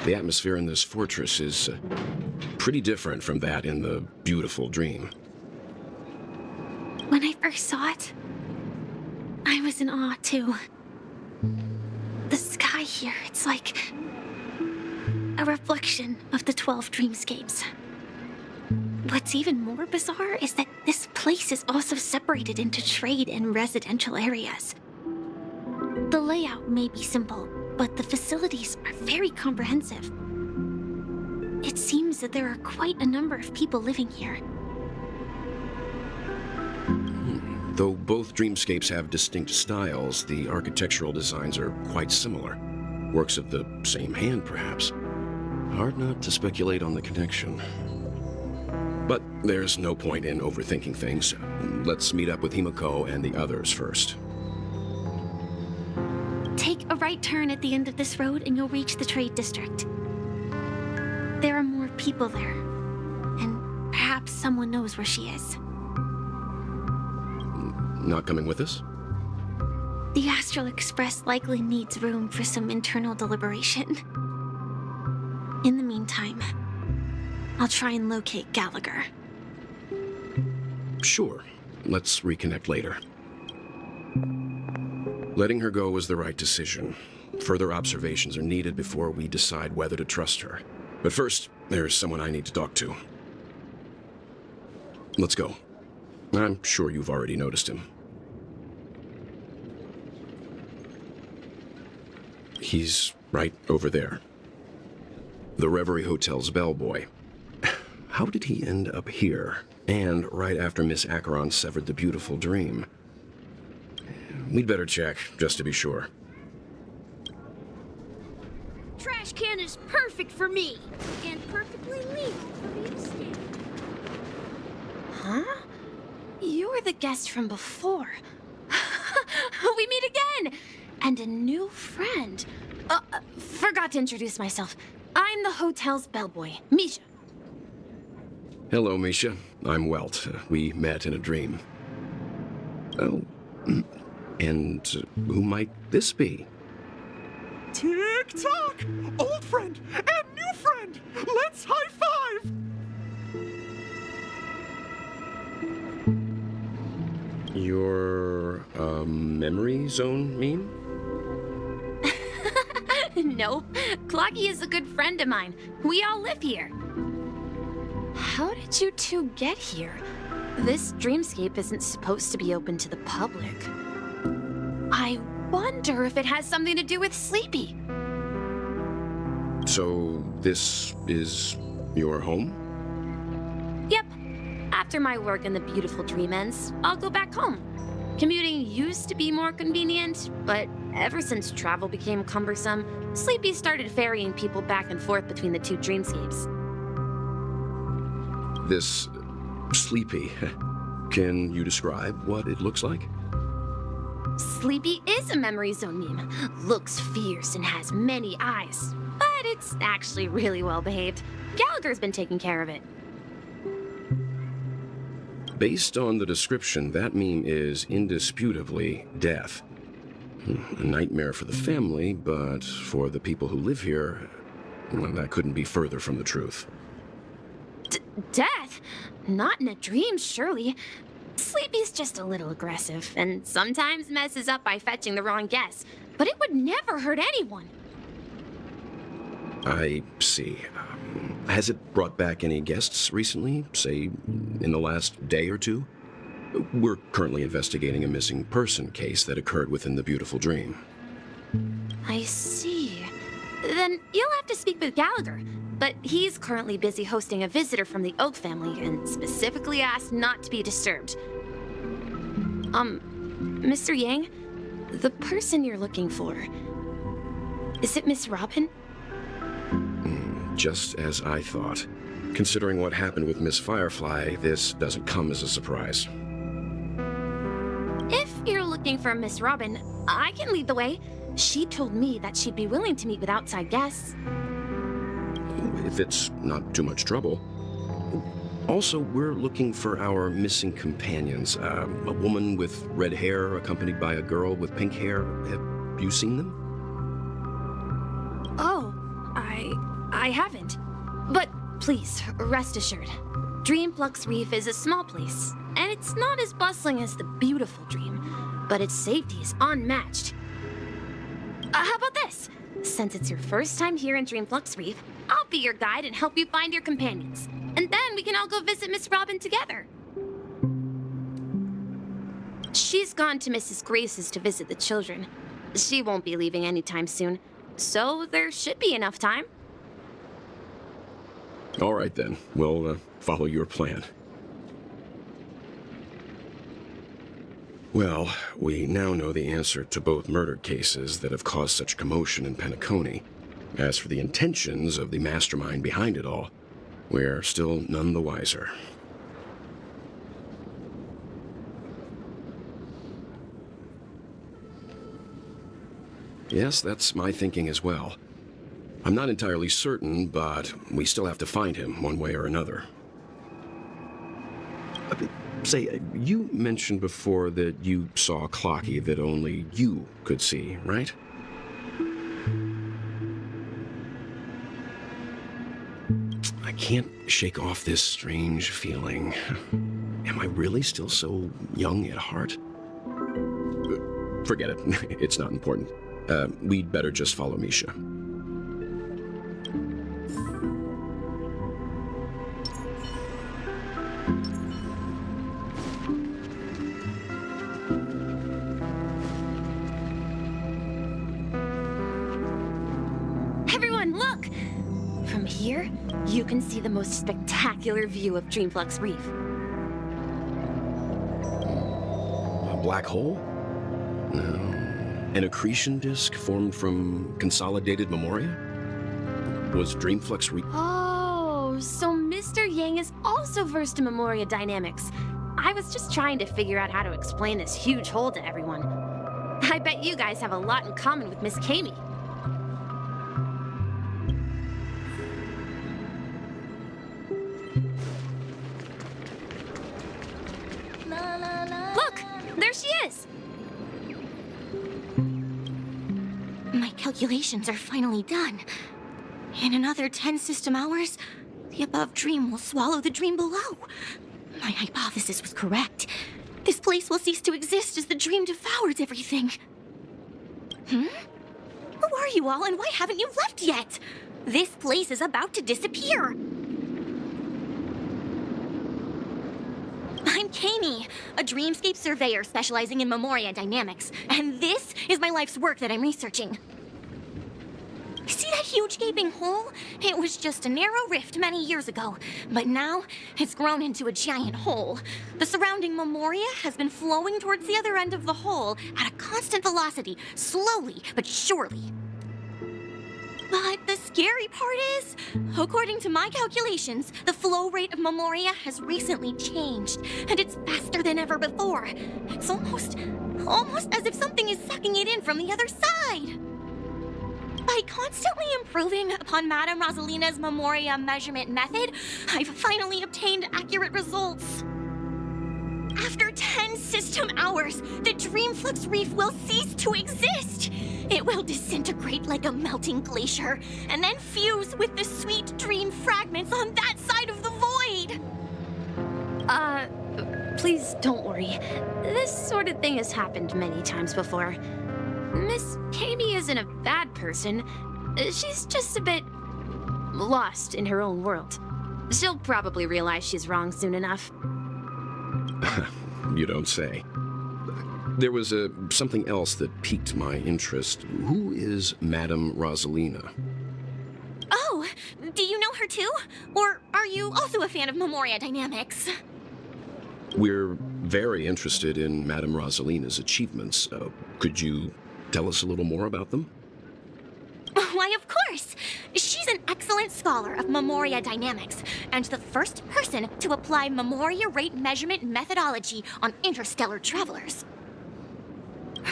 The atmosphere in this fortress is pretty different from that in the beautiful dream. When I first saw it, I was in awe too. The sky here, it's like a reflection of the 12 dreamscapes. What's even more bizarre is that this place is also separated into trade and residential areas. The layout may be simple, but the facilities are very comprehensive. It seems that there are quite a number of people living here. Though both dreamscapes have distinct styles, the architectural designs are quite similar. Works of the same hand, perhaps. Hard not to speculate on the connection. But there's no point in overthinking things. Let's meet up with Himiko and the others first. Take a right turn at the end of this road and you'll reach the trade district. There are more people there, and perhaps someone knows where she is. Not coming with us? The Astral Express likely needs room for some internal deliberation. In the meantime, I'll try and locate Gallagher. Sure. Let's reconnect later. Letting her go was the right decision. Further observations are needed before we decide whether to trust her. But first, there's someone I need to talk to. Let's go. I'm sure you've already noticed him. He's right over there. The Reverie Hotel's bellboy. How did he end up here? And right after Miss Acheron severed the beautiful dream. We'd better check, just to be sure. Trash can is perfect for me, and perfectly legal for me to stand. Huh? You're the guest from before. We meet again! And a new friend. Forgot to introduce myself. I'm the hotel's bellboy, Misha. Hello, Misha. I'm Welt. We met in a dream. Oh, and who might this be? Tick-tock! Old friend and new friend! Let's high-five! Your, memory zone meme? Nope. Cloggy is a good friend of mine. We all live here. How did you two get here? This dreamscape isn't supposed to be open to the public. I wonder if it has something to do with Sleepy. So, this is your home? Yep. After my work in the beautiful dream ends, I'll go back home. Commuting used to be more convenient, but ever since travel became cumbersome, Sleepy started ferrying people back and forth between the two dreamscapes. This Sleepy. Can you describe what it looks like? Sleepy is a memory zone meme. Looks fierce and has many eyes. But it's actually really well behaved. Gallagher's been taking care of it. Based on the description, that meme is indisputably death. A nightmare for the family, but for the people who live here, well, that couldn't be further from the truth. Death? Not in a dream, surely. Sleepy's just a little aggressive, and sometimes messes up by fetching the wrong guess. But it would never hurt anyone. I see. Has it brought back any guests recently, say, in the last day or two? We're currently investigating a missing person case that occurred within the beautiful dream. I see. Then you'll have to speak with Gallagher. But he's currently busy hosting a visitor from the Oak family and specifically asked not to be disturbed. Mr. Yang, the person you're looking for, is it Miss Robin? Just as I thought. Considering what happened with Miss Firefly, this doesn't come as a surprise. If you're looking for Miss Robin, I can lead the way. She told me that she'd be willing to meet with outside guests. If it's not too much trouble. Also, we're looking for our missing companions. A woman with red hair accompanied by a girl with pink hair. Have you seen them? Oh, I haven't. But please, rest assured. Dreamflux Reef is a small place, and it's not as bustling as the beautiful Dream, but its safety is unmatched. How about this? Since it's your first time here in Dreamflux Reef, I'll be your guide and help you find your companions. And then we can all go visit Miss Robin together. She's gone to Mrs. Grace's to visit the children. She won't be leaving anytime soon, so there should be enough time. All right, then. We'll follow your plan. Well, we now know the answer to both murder cases that have caused such commotion in Penacony. As for the intentions of the mastermind behind it all, we're still none the wiser. Yes, that's my thinking as well. I'm not entirely certain, but we still have to find him one way or another. Say, you mentioned before that you saw a clocky that only you could see, right? I can't shake off this strange feeling. Am I really still so young at heart? Forget it. It's not important. We'd better just follow Misha. Everyone, look! From here, you can see the most spectacular view of Dreamflux Reef. A black hole? No. An accretion disk formed from consolidated memoria? Was Dreamflux Reef... Oh, so Mr. Yang is also versed in Memoria dynamics. I was just trying to figure out how to explain this huge hole to everyone. I bet you guys have a lot in common with Miss Kami. Look! There she is! My calculations are finally done. In another 10 system hours, the above dream will swallow the dream below. My hypothesis was correct. This place will cease to exist as the dream devours everything. Who are you all, and why haven't you left yet? This place is about to disappear. I'm Kami, a dreamscape surveyor specializing in Memoria dynamics, and this is my life's work that I'm researching. See that huge gaping hole? It was just a narrow rift many years ago, but now it's grown into a giant hole. The surrounding Memoria has been flowing towards the other end of the hole at a constant velocity, slowly but surely. But the scary part is, according to my calculations, the flow rate of Memoria has recently changed, and it's faster than ever before. It's almost as if something is sucking it in from the other side. By constantly improving upon Madame Rosalina's Memoria measurement method, I've finally obtained accurate results. After 10 system hours, the Dreamflux Reef will cease to exist. It will disintegrate like a melting glacier, and then fuse with the sweet dream fragments on that side of the void. Please don't worry. This sort of thing has happened many times before. Miss Kami isn't a bad person. She's just a bit lost in her own world. She'll probably realize she's wrong soon enough. You don't say. There was something else that piqued my interest. Who is Madame Rosalina? Oh, do you know her too? Or are you also a fan of Memoria dynamics? We're very interested in Madame Rosalina's achievements. Could you tell us a little more about them? Why, of course! She's an excellent scholar of Memoria dynamics, and the first person to apply Memoria rate measurement methodology on interstellar travelers.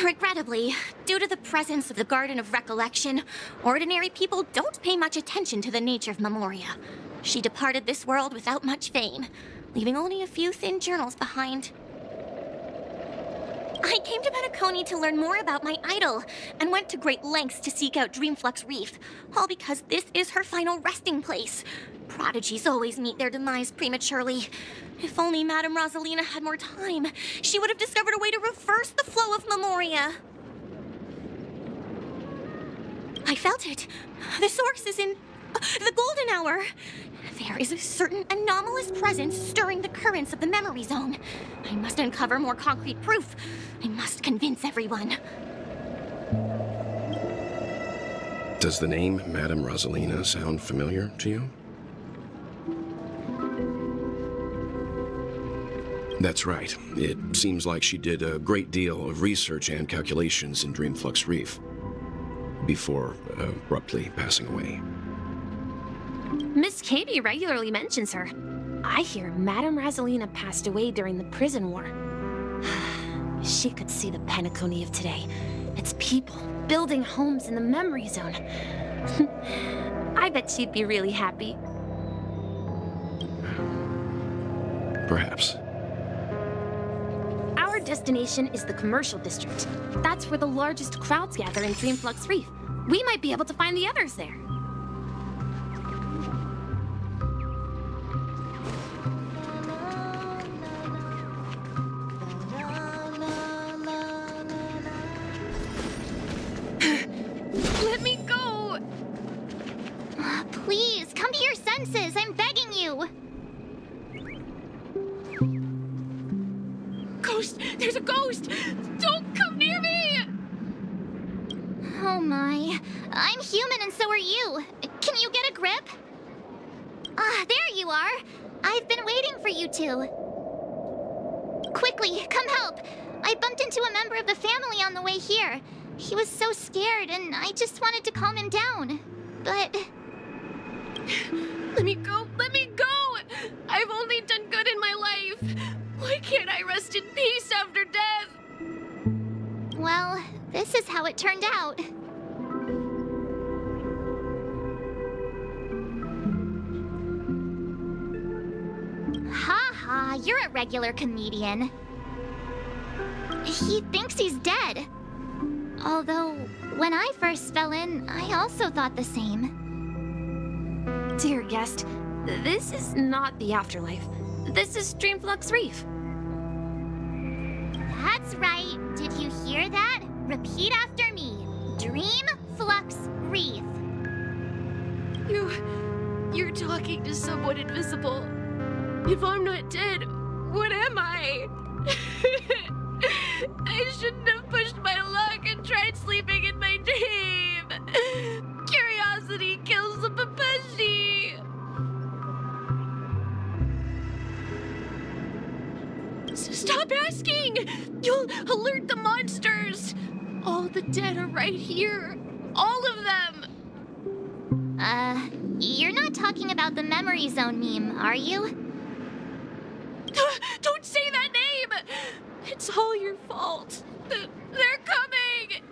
Regrettably, due to the presence of the Garden of Recollection, ordinary people don't pay much attention to the nature of Memoria. She departed this world without much fame, leaving only a few thin journals behind. I came to Penacony to learn more about my idol, and went to great lengths to seek out Dreamflux Reef, all because this is her final resting place. Prodigies always meet their demise prematurely. If only Madame Rosalina had more time, she would have discovered a way to reverse the flow of Memoria. I felt it. The source is in the golden hour. There is a certain anomalous presence stirring the currents of the memory zone. I must uncover more concrete proof. I must convince everyone. Does the name Madame Rosalina sound familiar to you? That's right. It seems like she did a great deal of research and calculations in Dreamflux Reef before abruptly passing away. Miss Katie regularly mentions her. I hear Madame Rosalina passed away during the prison war. She could see the Penacony of today. Its people building homes in the memory zone. I bet she'd be really happy. Perhaps. Our destination is the commercial district. That's where the largest crowds gather in Dreamflux Reef. We might be able to find the others there. Let me go! Please, come to your senses. I'm begging you. Ghost! There's a ghost! Don't come near me! Oh my. I'm human and so are you. Can you get a grip? Ah, there you are. I've been waiting for you two. Quickly, come help. I bumped into a member of the family on the way here. He was so scared and I just wanted to calm him down. But... Let me go! Let me go! I've only done good in my life. Why can't I rest in peace after death? well, this is how it turned out. Ha ha, you're a regular comedian. He thinks he's dead. Although, when I first fell in, I also thought the same. Dear guest, this is not the afterlife. This is Dreamflux Reef. That's right. Did you hear that? Repeat after me. Dreamflux Reef. You're talking to someone invisible. If I'm not dead, what am I? I shouldn't have pushed my luck and tried sleeping in my dream. Curiosity kills the Papashi. Stop asking! You'll alert the monsters. All the dead are right here. All of them. You're not talking about the memory zone meme, are you? Don't say that name! It's all your fault. They're coming!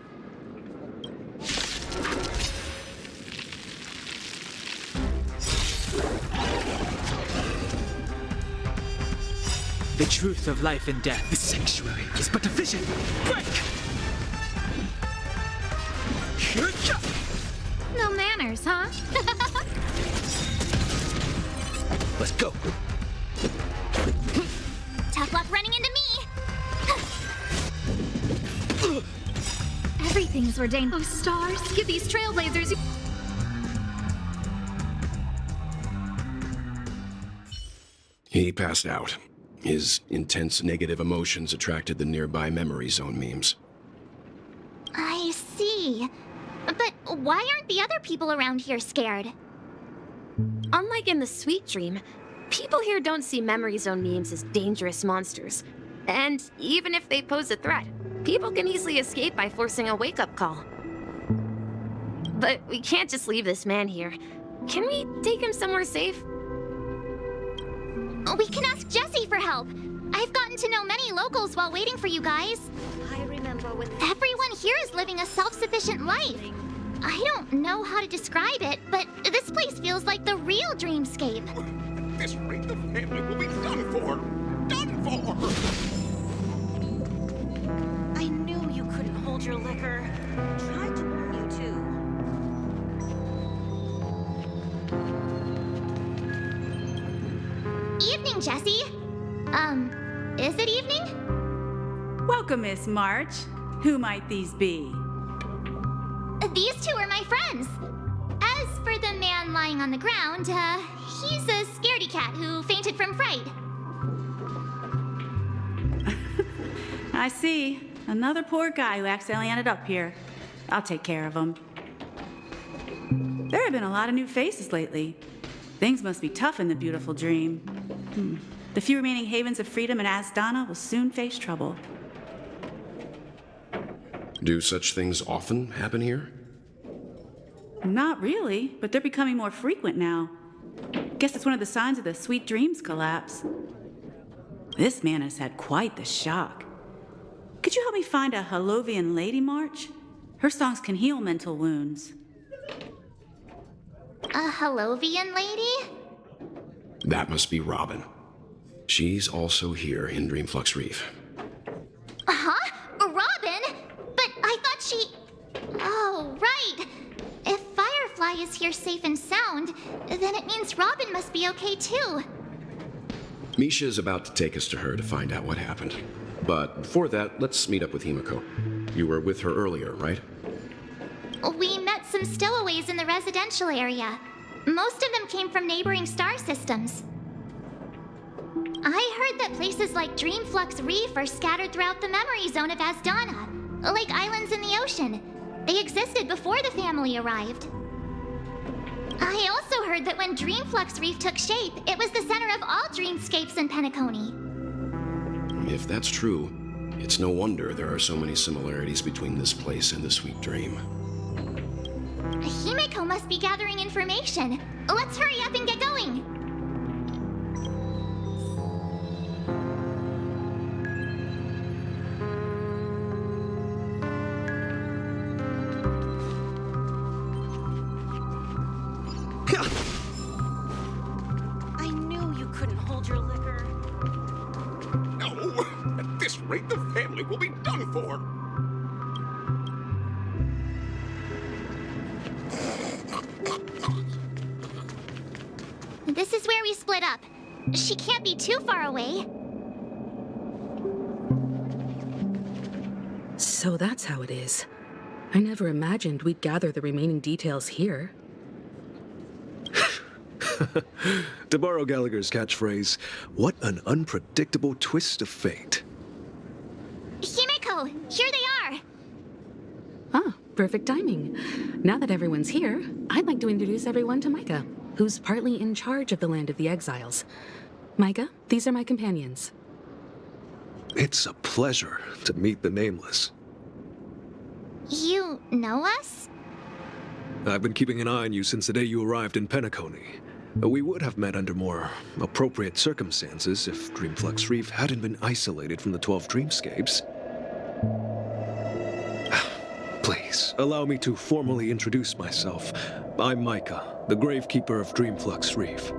The truth of life and death. The sanctuary is but a vision. Break! No manners, huh? Let's go. Tough luck running into me! Everything's ordained. Oh, stars, give these trailblazers. He passed out. His intense negative emotions attracted the nearby memory zone memes. I see. But why aren't the other people around here scared? Unlike in the Sweet Dream, people here don't see memory zone memes as dangerous monsters. And even if they pose a threat, people can easily escape by forcing a wake-up call. But we can't just leave this man here. Can we take him somewhere safe? We can ask Jessie for help. I've gotten to know many locals while waiting for you guys. I remember when Everyone here is living a self-sufficient life. I don't know how to describe it, but this place feels like the real dreamscape. At this rate, the family will be done for. Done for! hold your liquor. Tried to warn you too. Evening, Jessie. Is it evening? Welcome, Miss March. Who might these be? These two are my friends. As for the man lying on the ground, he's a scaredy cat who fainted from fright. I see. Another poor guy who accidentally ended up here. I'll take care of him. There have been a lot of new faces lately. Things must be tough in the beautiful dream. The few remaining havens of freedom in Asdana will soon face trouble. Do such things often happen here? Not really, but they're becoming more frequent now. Guess it's one of the signs of the Sweet Dreams collapse. This man has had quite the shock. Could you help me find a Halovian lady, March? Her songs can heal mental wounds. A Halovian lady? That must be Robin. She's also here in Dreamflux Reef. Huh? Robin? But I thought she... Oh, right. If Firefly is here safe and sound, then it means Robin must be okay too. Misha is about to take us to her to find out what happened. But before that, let's meet up with Himiko. You were with her earlier, right? We met some stowaways in the residential area. Most of them came from neighboring star systems. I heard that places like Dreamflux Reef are scattered throughout the memory zone of Asdana, like islands in the ocean. They existed before the family arrived. I also heard that when Dreamflux Reef took shape, it was the center of all dreamscapes in Penacony. If that's true, it's no wonder there are so many similarities between this place and the Sweet Dream. Himiko must be gathering information. Let's hurry up and get going. I knew you couldn't hold your liquor. No! At this rate, the family will be done for! This is where we split up. She can't be too far away. So that's how it is. I never imagined we'd gather the remaining details here. To borrow Gallagher's catchphrase, what an unpredictable twist of fate. Himiko, here they are. Ah, perfect timing. Now that everyone's here, I'd like to introduce everyone to Micah, who's partly in charge of the Land of the Exiles. Micah, these are my companions. It's a pleasure to meet the Nameless. You know us? I've been keeping an eye on you since the day you arrived in Penacony. We would have met under more appropriate circumstances if Dreamflux Reef hadn't been isolated from the 12 Dreamscapes. Please, allow me to formally introduce myself. I'm Micah, the Gravekeeper of Dreamflux Reef.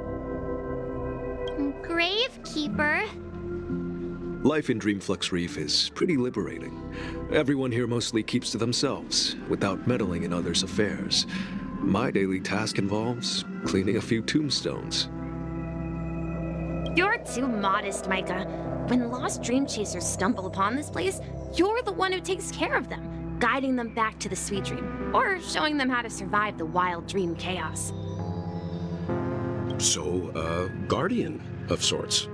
Gravekeeper? Life in Dreamflux Reef is pretty liberating. Everyone here mostly keeps to themselves, without meddling in others' affairs. My daily task involves cleaning a few tombstones. You're too modest, Micah. When lost dream chasers stumble upon this place, you're the one who takes care of them, guiding them back to the sweet dream, or showing them how to survive the wild dream chaos. So, guardian of sorts.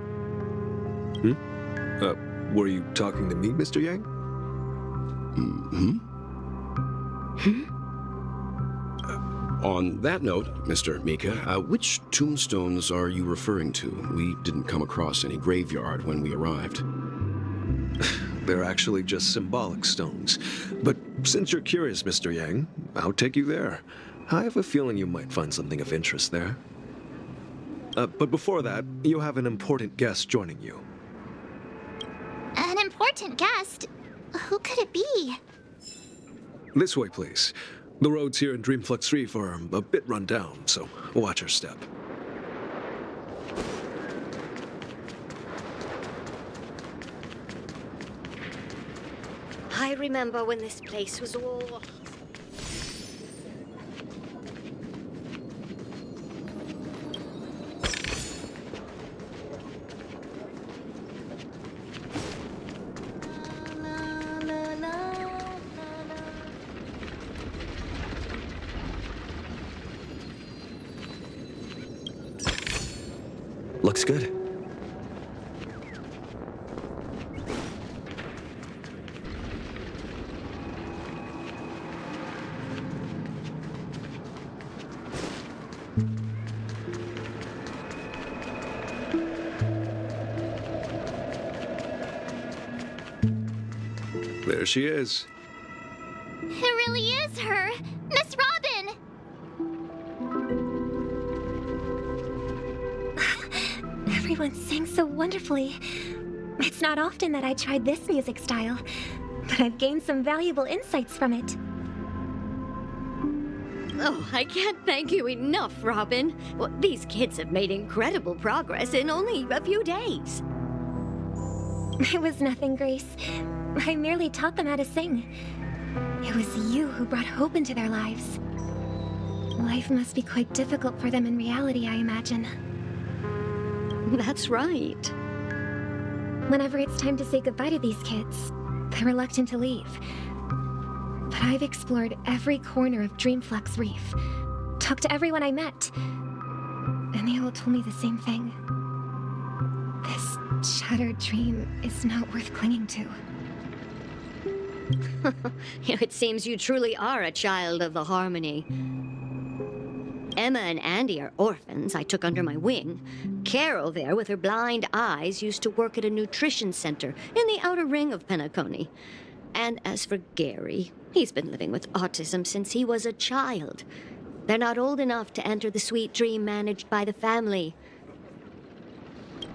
Were you talking to me, Mr. Yang? On that note, Mr. Mika, which tombstones are you referring to? We didn't come across any graveyard when we arrived. They're actually just symbolic stones. But since you're curious, Mr. Yang, I'll take you there. I have a feeling you might find something of interest there. But before that, you have an important guest joining you. An important guest? Who could it be? This way, please. The roads here in Dreamflux Reef are a bit run down, so watch your step. Hi, I remember when this place was all... Looks good. There she is. It really is her! Miss Robin! Everyone sings so wonderfully. It's not often that I tried this music style, but I've gained some valuable insights from it. Oh, I can't thank you enough, Robin. Well, these kids have made incredible progress in only a few days. It was nothing, Grace. I merely taught them how to sing. It was you who brought hope into their lives. Life must be quite difficult for them in reality, I imagine. That's right. Whenever it's time to say goodbye to these kids, they're reluctant to leave. But I've explored every corner of Dreamflux Reef, talked to everyone I met, and they all told me the same thing. This shattered dream is not worth clinging to. It seems you truly are a child of the Harmony. Emma and Andy are orphans I took under my wing. Carol there, with her blind eyes, used to work at a nutrition center in the outer ring of Penacony. And as for Gary, he's been living with autism since he was a child. They're not old enough to enter the sweet dream managed by the family.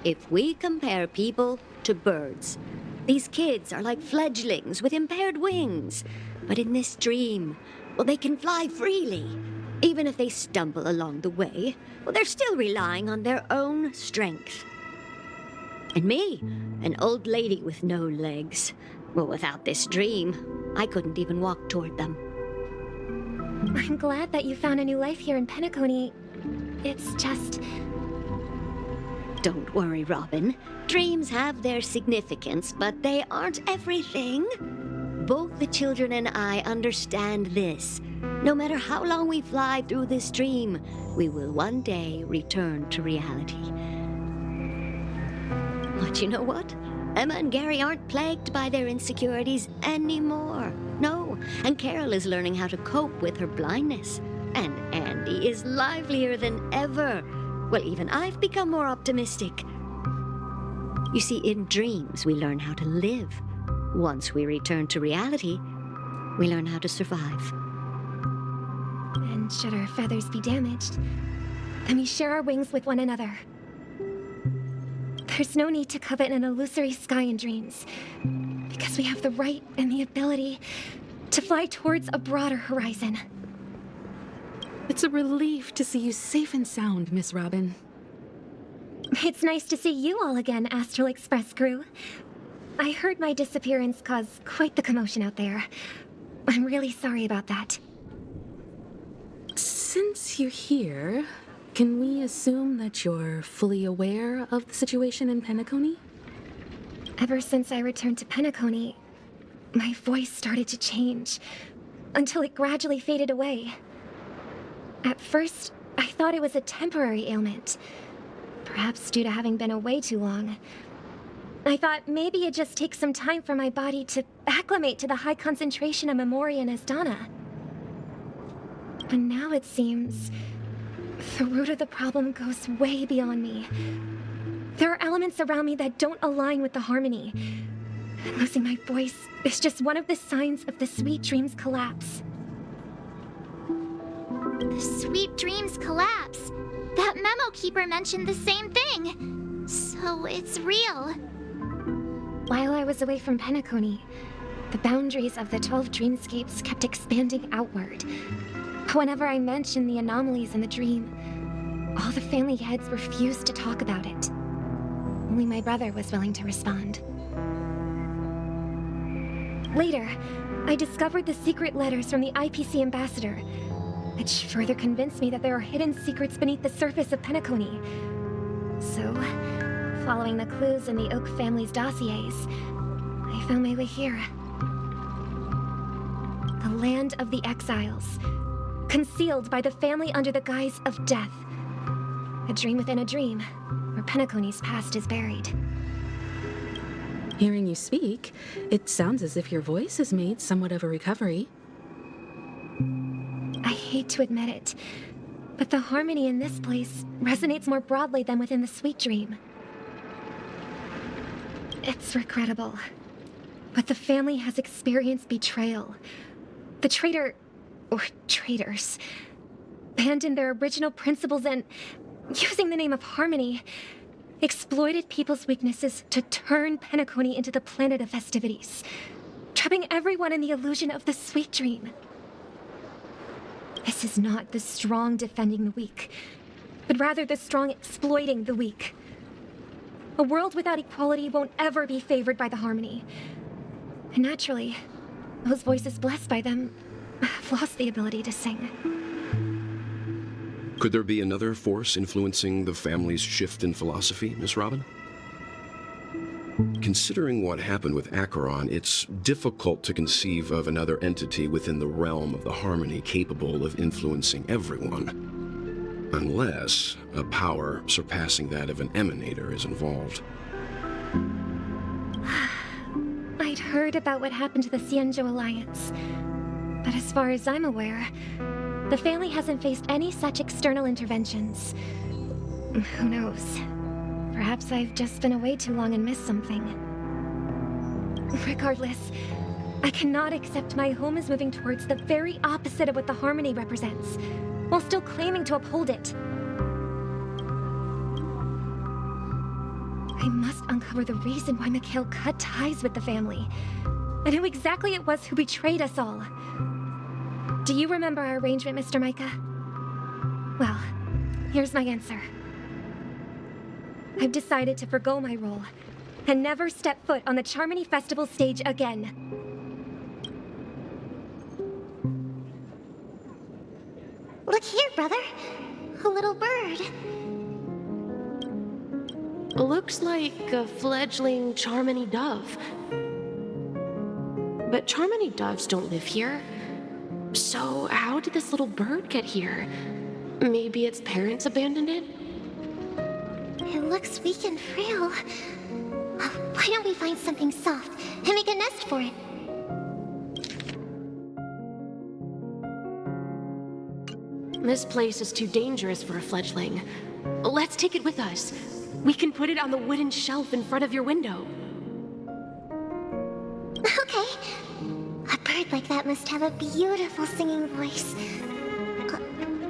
If we compare people to birds, these kids are like fledglings with impaired wings. But in this dream, well, they can fly freely. Even if they stumble along the way, well, they're still relying on their own strength. And me, an old lady with no legs. Well, without this dream, I couldn't even walk toward them. I'm glad that you found a new life here in Penacony. It's just... Don't worry, Robin. Dreams have their significance, but they aren't everything. Both the children and I understand this. No matter how long we fly through this dream, we will one day return to reality. But you know what? Emma and Gary aren't plagued by their insecurities anymore. No, and Carol is learning how to cope with her blindness. And Andy is livelier than ever. Well, even I've become more optimistic. You see, in dreams, we learn how to live. Once we return to reality, we learn how to survive. And should our feathers be damaged, then we share our wings with one another. There's no need to covet an illusory sky in dreams, because we have the right and the ability to fly towards a broader horizon. It's a relief to see you safe and sound, Miss Robin. It's nice to see you all again, Astral Express crew. I heard my disappearance caused quite the commotion out there. I'm really sorry about that. Since you're here, can we assume that you're fully aware of the situation in Penacony? Ever since I returned to Penacony, my voice started to change, until it gradually faded away. At first, I thought it was a temporary ailment, perhaps due to having been away too long. I thought maybe it just takes some time for my body to acclimate to the high concentration of Memoria and Asdana. But now it seems the root of the problem goes way beyond me. There are elements around me that don't align with the harmony. And losing my voice is just one of the signs of the Sweet Dreams collapse. The Sweet Dreams collapse. That memo keeper mentioned the same thing. So it's real. While I was away from Penacony, the boundaries of the 12 dreamscapes kept expanding outward. Whenever I mentioned the anomalies in the dream, all the family heads refused to talk about it. Only my brother was willing to respond. Later, I discovered the secret letters from the IPC ambassador, which further convinced me that there are hidden secrets beneath the surface of Penacony. So, following the clues in the Oak family's dossiers, I found my way here. The land of the exiles, concealed by the family under the guise of death. A dream within a dream, where Penacony's past is buried. Hearing you speak, it sounds as if your voice has made somewhat of a recovery. I hate to admit it, but the harmony in this place resonates more broadly than within the Sweet Dream. It's regrettable, but the family has experienced betrayal. The traitor, or traitors, abandoned their original principles and, using the name of harmony, exploited people's weaknesses to turn Penacony into the planet of festivities, trapping everyone in the illusion of the Sweet Dream. This is not the strong defending the weak, but rather the strong exploiting the weak. A world without equality won't ever be favored by the harmony. And naturally, those voices blessed by them have lost the ability to sing. Could there be another force influencing the family's shift in philosophy, Miss Robin? Considering what happened with Acheron, it's difficult to conceive of another entity within the realm of the harmony capable of influencing everyone. Unless a power surpassing that of an emanator is involved. I'd heard about what happened to the Xianzhou Alliance, but as far as I'm aware, the family hasn't faced any such external interventions. Who knows? Perhaps I've just been away too long and missed something. Regardless, I cannot accept my home is moving towards the very opposite of what the harmony represents, while still claiming to uphold it. I must uncover the reason why Mikhail cut ties with the family, and who exactly it was who betrayed us all. Do you remember our arrangement, Mr. Micah? Well, here's my answer. I've decided to forgo my role, and never step foot on the Charmony Festival stage again. Look here, brother. A little bird. Looks like a fledgling Charmony dove. But Charmony doves don't live here. So how did this little bird get here? Maybe its parents abandoned it? It looks weak and frail. Why don't we find something soft and make a nest for it? This place is too dangerous for a fledgling. Let's take it with us. We can put it on the wooden shelf in front of your window. Okay. A bird like that must have a beautiful singing voice.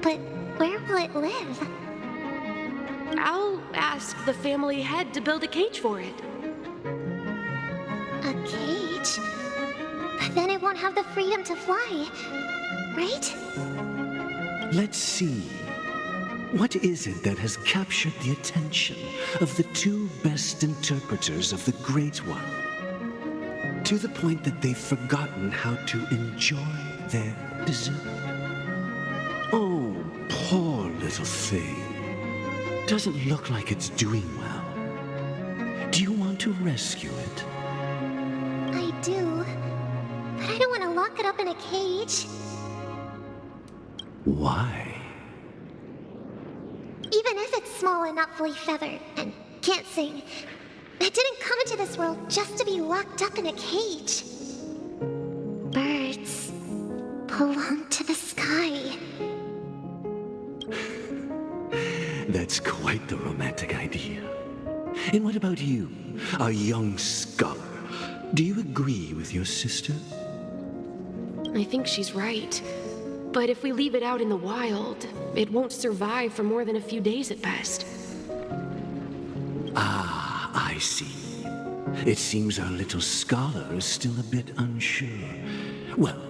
But where will it live? I'll ask the family head to build a cage for it. A cage? But then it won't have the freedom to fly, right? Let's see. What is it that has captured the attention of the two best interpreters of the Great One, to the point that they've forgotten how to enjoy their dessert? Oh, poor little thing. Doesn't look like it's doing well. Do you want to rescue it? I do. But I don't want to lock it up in a cage. Why? Even if it's small and not fully feathered and can't sing, it didn't come into this world just to be locked up in a cage. Birds belong to the sky. That's quite the romantic idea. And what about you, a young scholar? Do you agree with your sister? I think she's right. But if we leave it out in the wild, it won't survive for more than a few days at best. Ah, I see. It seems our little scholar is still a bit unsure. Well,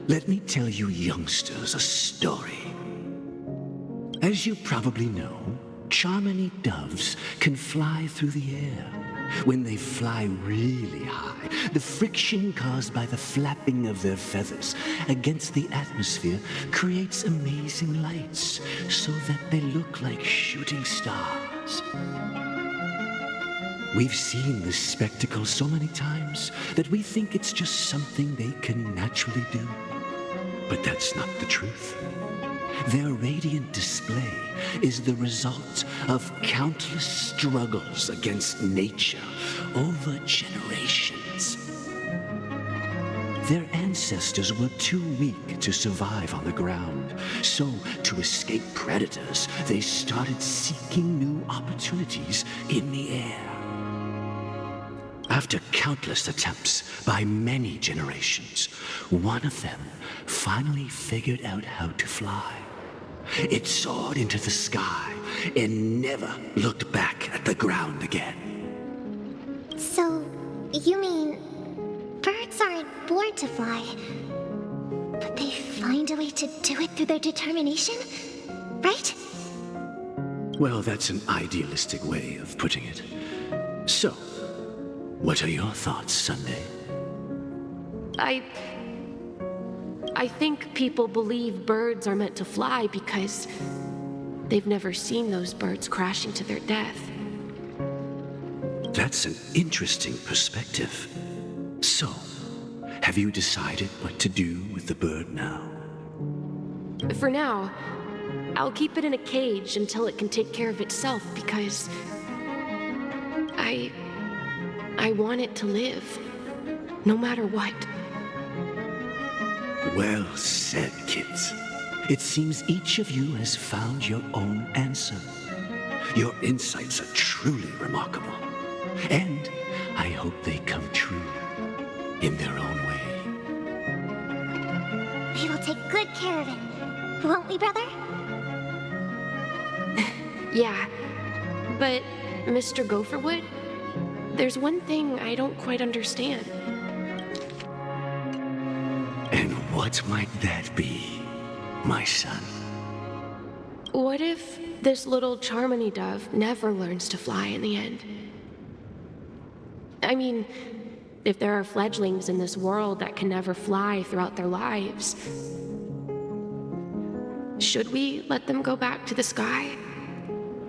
let me tell you youngsters a story. As you probably know, Charmony doves can fly through the air. When they fly really high, the friction caused by the flapping of their feathers against the atmosphere creates amazing lights so that they look like shooting stars. We've seen this spectacle so many times that we think it's just something they can naturally do. But that's not the truth. Their radiant display is the result of countless struggles against nature over generations. Their ancestors were too weak to survive on the ground, so to escape predators, they started seeking new opportunities in the air. After countless attempts by many generations, one of them finally figured out how to fly. It soared into the sky and never looked back at the ground again. So, you mean birds aren't born to fly, but they find a way to do it through their determination, right? Well, that's an idealistic way of putting it. So, what are your thoughts, Sunday? I think people believe birds are meant to fly because they've never seen those birds crashing to their death. That's an interesting perspective. So, have you decided what to do with the bird now? For now, I'll keep it in a cage until it can take care of itself because I want it to live, no matter what. Well said, kids. It seems each of you has found your own answer. Your insights are truly remarkable. And I hope they come true in their own way. We will take good care of it, won't we, brother? Yeah, but Mr. Gopherwood, there's one thing I don't quite understand. And what might that be, my son? What if this little Charmony dove never learns to fly in the end? I mean, if there are fledglings in this world that can never fly throughout their lives, should we let them go back to the sky,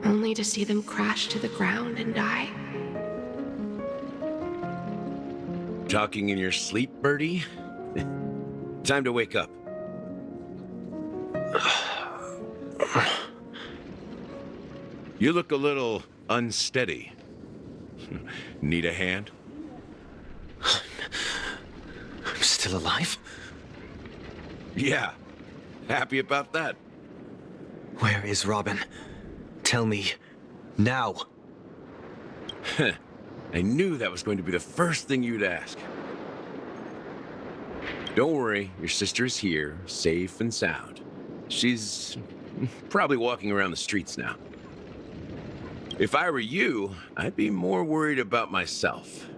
only to see them crash to the ground and die? Talking in your sleep, Birdie? Time to wake up. You look a little unsteady. Need a hand? I'm still alive? Yeah. Happy about that? Where is Robin? Tell me, now. I knew that was going to be the first thing you'd ask. Don't worry, your sister is here, safe and sound. She's probably walking around the streets now. If I were you, I'd be more worried about myself.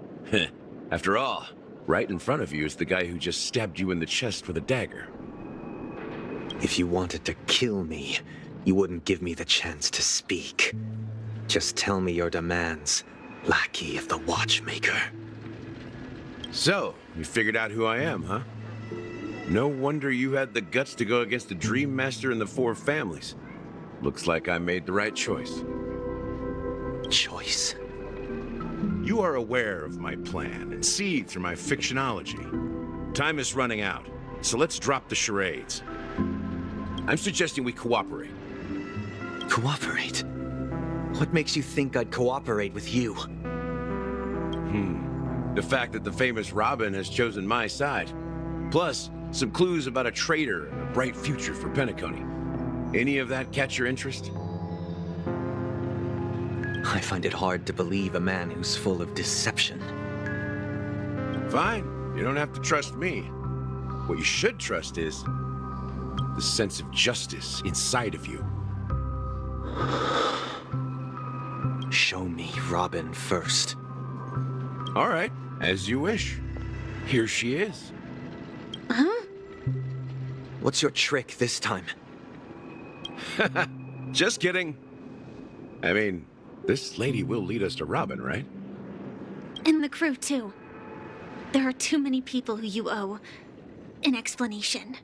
After all, right in front of you is the guy who just stabbed you in the chest with a dagger. If you wanted to kill me, you wouldn't give me the chance to speak. Just tell me your demands, lackey of the Watchmaker. So, you figured out who I am, huh? No wonder you had the guts to go against the Dream Master and the Four Families. Looks like I made the right choice. Choice? You are aware of my plan and see through my fictionology. Time is running out, so let's drop the charades. I'm suggesting we cooperate. Cooperate? What makes you think I'd cooperate with you? The fact that the famous Robin has chosen my side. Plus, some clues about a traitor and a bright future for Penacony. Any of that catch your interest? I find it hard to believe a man who's full of deception. Fine. You don't have to trust me. What you should trust is the sense of justice inside of you. Show me Robin first. All right, as you wish. Here she is. Huh? What's your trick this time? Just kidding. I mean, this lady will lead us to Robin, right? And the crew, too. There are too many people who you owe an explanation.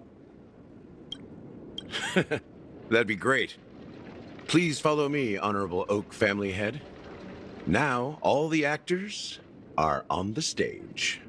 That'd be great. Please follow me, Honorable Oak family head. Now, all the actors are on the stage.